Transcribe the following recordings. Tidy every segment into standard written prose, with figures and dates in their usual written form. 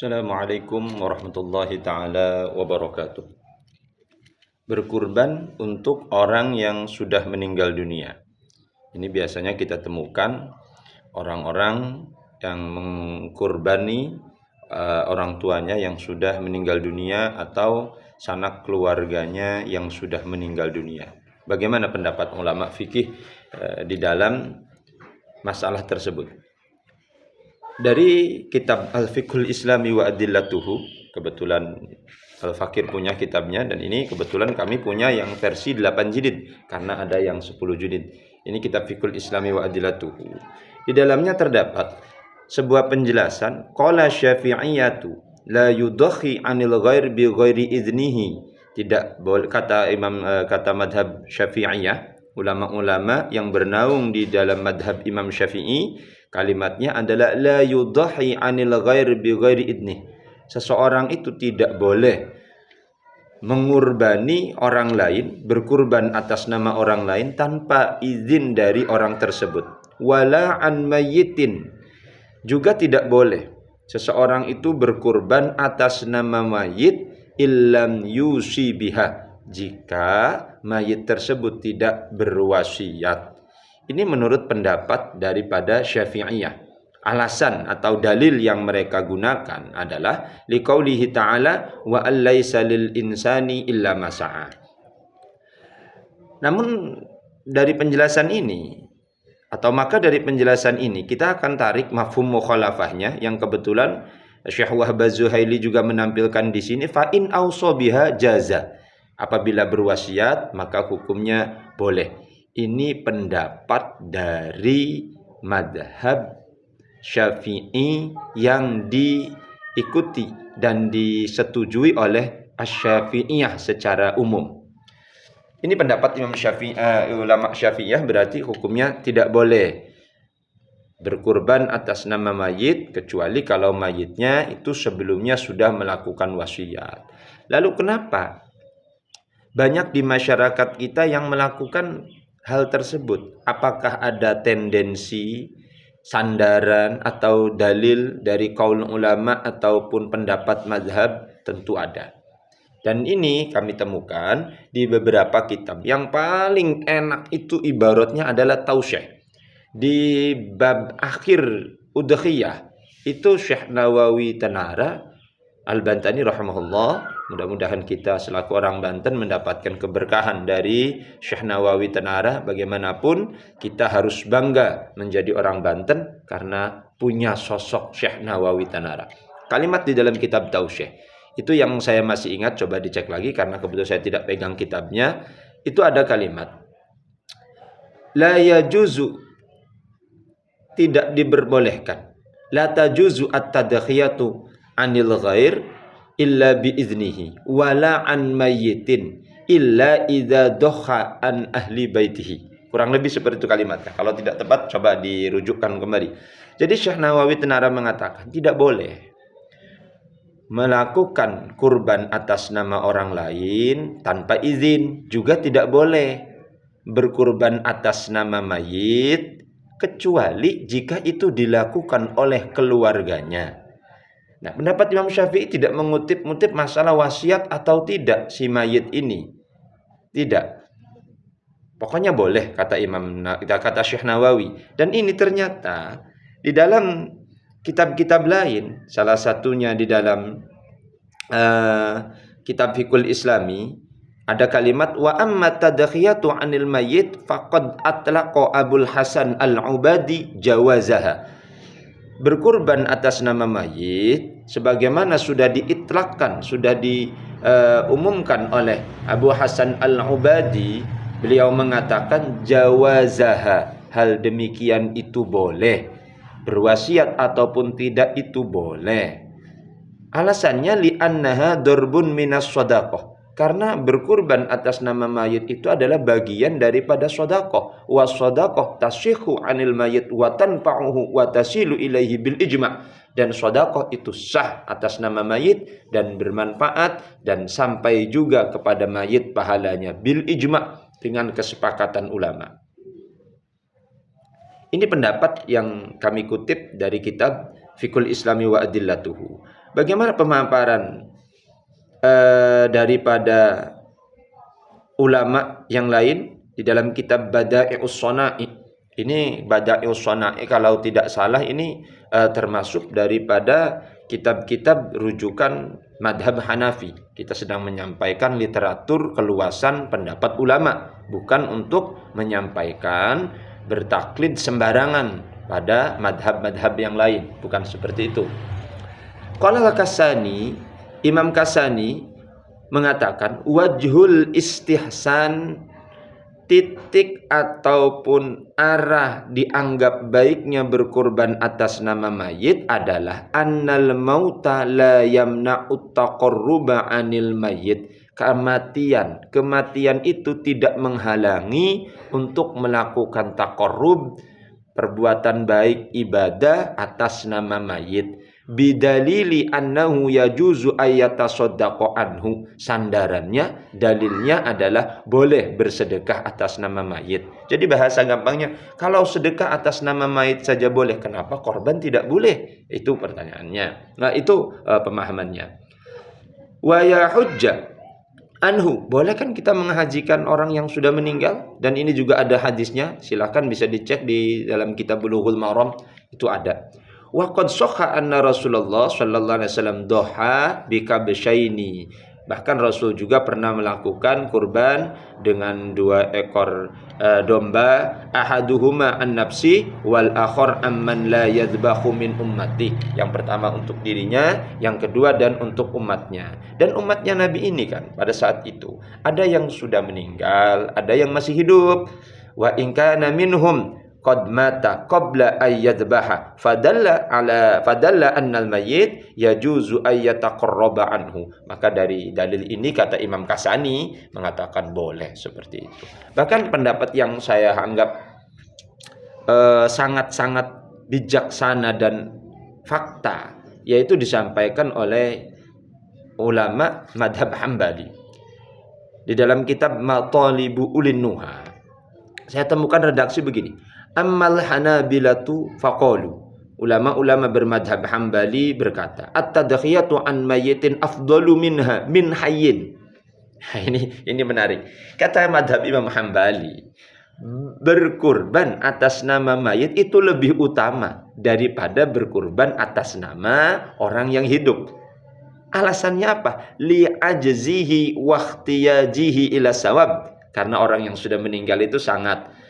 Assalamualaikum warahmatullahi ta'ala wabarakatuh. Berkurban untuk orang yang sudah meninggal dunia. Ini biasanya kita temukan orang-orang yang mengkurbani orang tuanya yang sudah meninggal dunia atau sanak keluarganya yang sudah meninggal dunia. Bagaimana pendapat ulama fikih di dalam masalah tersebut? Dari kitab Al-Fiqhul Islami wa Adillatuhu, kebetulan Al-Fakir punya kitabnya, dan ini kebetulan kami punya yang versi 8 jilid karena ada yang 10 jilid. Ini kitab Fiqhul Islami wa Adillatuhu. Di dalamnya terdapat sebuah penjelasan, qala Syafi'iyatu la yudakhi 'anil ghair bi ghairi idnihi. Tidak boleh, kata madhab Syafi'iyah, ulama-ulama yang bernaung di dalam madhab Imam Syafi'i, kalimatnya adalah la yudahi 'anil ghair bi ghairi idnih. Seseorang itu tidak boleh mengurbani orang lain, berkurban atas nama orang lain tanpa izin dari orang tersebut. Wala an mayyitin, juga tidak boleh seseorang itu berkurban atas nama mayit illam yusi biha, jika mayit tersebut tidak berwasiat. Ini menurut pendapat daripada Syafi'iyah. Alasan atau dalil yang mereka gunakan adalah liqaulihi ta'ala wa allaysa lil insani illa ma sa'a. Namun dari penjelasan ini, atau maka dari penjelasan ini kita akan tarik mafhum mukhalafahnya yang kebetulan Syekh Wahbah Zuhaili juga menampilkan di sini, fa in auso biha jaza. Apabila berwasiat maka hukumnya boleh. Ini pendapat dari madhab Syafi'i yang diikuti dan disetujui oleh Asy-Syafi'iyah secara umum. Ini pendapat ulama Syafi'iyah, berarti hukumnya tidak boleh berkurban atas nama mayit kecuali kalau mayitnya itu sebelumnya sudah melakukan wasiat. Lalu kenapa banyak di masyarakat kita yang melakukan hal tersebut? Apakah ada tendensi, sandaran atau dalil dari kaul ulama ataupun pendapat mazhab? Tentu ada. Dan ini kami temukan di beberapa kitab. Yang paling enak itu ibaratnya adalah tausyih. Di bab akhir udhiyah itu Syekh Nawawi Tanara Al-Bantani rahimahullah, mudah-mudahan kita selaku orang Banten mendapatkan keberkahan dari Syekh Nawawi Tanara. Bagaimanapun kita harus bangga menjadi orang Banten karena punya sosok Syekh Nawawi Tanara. Kalimat di dalam kitab Tausyih itu yang saya masih ingat, coba dicek lagi karena kebetulan saya tidak pegang kitabnya. Itu ada kalimat la yajuzu, tidak diperbolehkan, la tajuzu at-tadkhiyatu anil ghair illa bi iznihi wala an mayyitin illa idza dokha an ahli baitihi. Kurang lebih seperti itu kalimatnya. Kalau tidak tepat coba dirujukkan kembali. Jadi Syekh Nawawi Tanara mengatakan tidak boleh melakukan kurban atas nama orang lain tanpa izin, juga tidak boleh berkurban atas nama mayit kecuali jika itu dilakukan oleh keluarganya. Nah, pendapat Imam Syafi'i tidak mengutip-ngutip masalah wasiat atau tidak si mayit ini. Tidak. Pokoknya boleh, kata Syekh Nawawi. Dan ini ternyata di dalam kitab-kitab lain, salah satunya di dalam kitab Fiqhul Islami, ada kalimat wa amma tadkhiyatu 'anil mayyit faqad atlaqa Abul Hasan Al-Ubadi jawazaha. Berkurban atas nama mayit sebagaimana sudah diitlakkan, sudah diumumkan oleh Abu Hasan Al-Ubadi, beliau mengatakan jawazaha, hal demikian itu boleh. Berwasiat ataupun tidak itu boleh. Alasannya li'annaha darbun minas shadaqah, karena berkurban atas nama mayit itu adalah bagian daripada sedekah. Wa sedekah tasihhu 'anil mayit wa tanfa'uhu wa tasilu ilaihi bil ijma'. Dan sedekah itu sah atas nama mayit dan bermanfaat dan sampai juga kepada mayit pahalanya bil ijma', dengan kesepakatan ulama. Ini pendapat yang kami kutip dari kitab Fiqhul Islami wa Adillatuhu. Bagaimana pemaparan daripada ulama yang lain di dalam kitab Bada'i'us Shana'i. Ini Bada'i'us Shana'i kalau tidak salah ini termasuk daripada kitab-kitab rujukan madhab Hanafi. Kita sedang menyampaikan literatur keluasan pendapat ulama, bukan untuk menyampaikan bertaklid sembarangan pada madhab-madhab yang lain, bukan seperti itu. Qala al-Kasani, Imam Kasani mengatakan wajhul istihsan, titik ataupun arah dianggap baiknya berkurban atas nama mayit adalah annal mauta la yamna'ut taqarruba 'anil mayit. Kematian itu tidak menghalangi untuk melakukan taqarrub, perbuatan baik, ibadah atas nama mayit. Bidalili annahu yajuzu ayyatasaddaqu anhu. Sandarannya, dalilnya adalah boleh bersedekah atas nama mayit. Jadi bahasa gampangnya, kalau sedekah atas nama mayit saja boleh, kenapa korban tidak boleh? Itu pertanyaannya. Nah, itu pemahamannya. Wa ya hujjah anhu, boleh kan kita menghajikan orang yang sudah meninggal? Dan ini juga ada hadisnya, silakan bisa dicek di dalam kitab Bulughul Maram, itu ada. Wa qad shahha anna Rasulullah sallallahu alaihi wasallam doha bikabsyaini. Bahkan Rasul juga pernah melakukan kurban dengan 2 ekor domba, ahaduhuma an-nafsi wal akhar amman la yadhbahu min ummati. Yang pertama untuk dirinya, yang kedua dan untuk umatnya. Dan umatnya Nabi ini kan pada saat itu ada yang sudah meninggal, ada yang masih hidup. Wa in kana minhum qad mata qabla ayyadbaha fadalla annal mayyit yajuzu ayyataqarraba anhu. Maka dari dalil ini kata Imam Kasani mengatakan boleh seperti itu. Bahkan pendapat yang saya anggap sangat-sangat bijaksana dan fakta, yaitu disampaikan oleh ulama madhab Hambali di dalam kitab Matalibu Ulin Nuha. Saya temukan redaksi begini. Ammal Hanabilatu faqalu. Ulama-ulama bermadhab Hambali berkata, at-tadkhiyatu an mayyitin afdalu minha min hayyin. Ini menarik. Kata madhab Imam Hambali, berkurban atas nama mayit itu lebih utama daripada berkurban atas nama orang yang hidup. Alasannya apa? Li ajzihi wa ikhtiyajihi ila sawab. Karena orang yang sudah meninggal itu sangat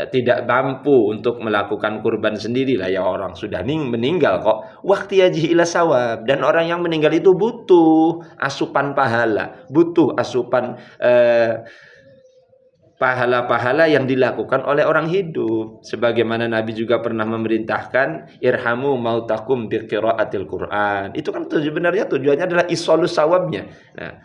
tidak mampu untuk melakukan kurban sendirilah, ya orang sudah meninggal kok. Waqtiyajihi ila sawab, dan orang yang meninggal itu butuh asupan pahala, butuh asupan pahala-pahala yang dilakukan oleh orang hidup. Sebagaimana Nabi juga pernah memerintahkan irhamu mautakum bi qiraatil Quran. Itu kan sebenarnya tujuannya adalah isolus sawabnya. Nah,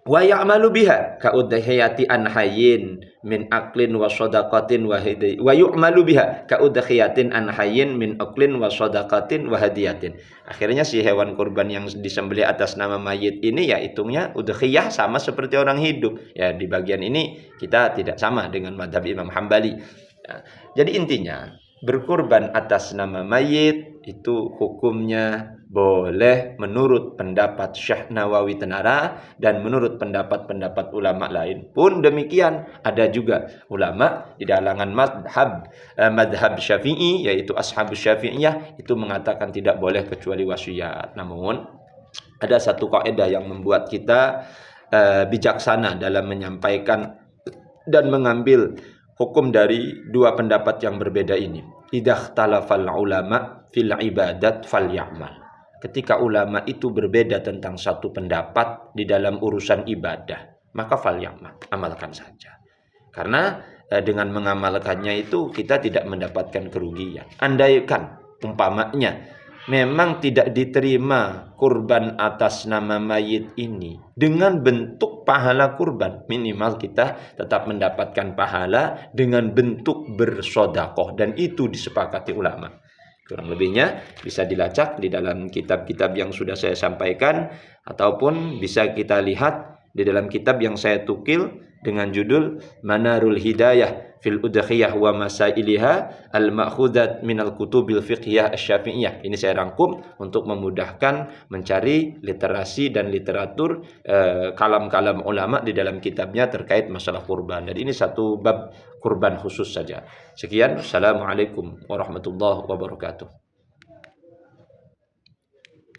wa ya'malu biha ka udhiyati an hayyin min aqlin wa shadaqatin wa hadi wa yu'malu biha ka udhiyatin an hayyin min aqlin wa shadaqatin wa hadiyatin. Akhirnya si hewan kurban yang disembelih atas nama mayit ini ya hitungnya udhiyah sama seperti orang hidup. Ya di bagian ini kita tidak sama dengan madhab Imam Hambali. Nah, jadi intinya berkurban atas nama mayit itu hukumnya boleh menurut pendapat Syekh Nawawi Tenara, dan menurut pendapat-pendapat ulama lain pun demikian. Ada juga ulama di kalangan madhab Syafi'i, yaitu Ashabus Syafi'iyah, itu mengatakan tidak boleh kecuali wasiat. Namun ada satu kaidah yang membuat kita bijaksana dalam menyampaikan dan mengambil hukum dari dua pendapat yang berbeda ini. Idza ikhtalafal ulama fil ibadat falyamal. Ketika ulama itu berbeda tentang satu pendapat di dalam urusan ibadah, maka falyamal, amalkan saja. Karena dengan mengamalkannya itu kita tidak mendapatkan kerugian. Andaikan umpamanya memang tidak diterima kurban atas nama mayit ini dengan bentuk pahala kurban, minimal kita tetap mendapatkan pahala dengan bentuk bersodakoh, dan itu disepakati ulama. Kurang lebihnya bisa dilacak di dalam kitab-kitab yang sudah saya sampaikan, ataupun bisa kita lihat di dalam kitab yang saya tukil dengan judul Manarul Hidayah fil Udhiyah wa Masailiha al-Ma'khudat minal Kutubil Fiqhiyah Asy-Syafi'iyah. Ini saya rangkum untuk memudahkan mencari literasi dan literatur kalam-kalam ulama di dalam kitabnya terkait masalah kurban. Dan ini satu bab kurban khusus saja. Sekian, Assalamualaikum warahmatullahi wabarakatuh.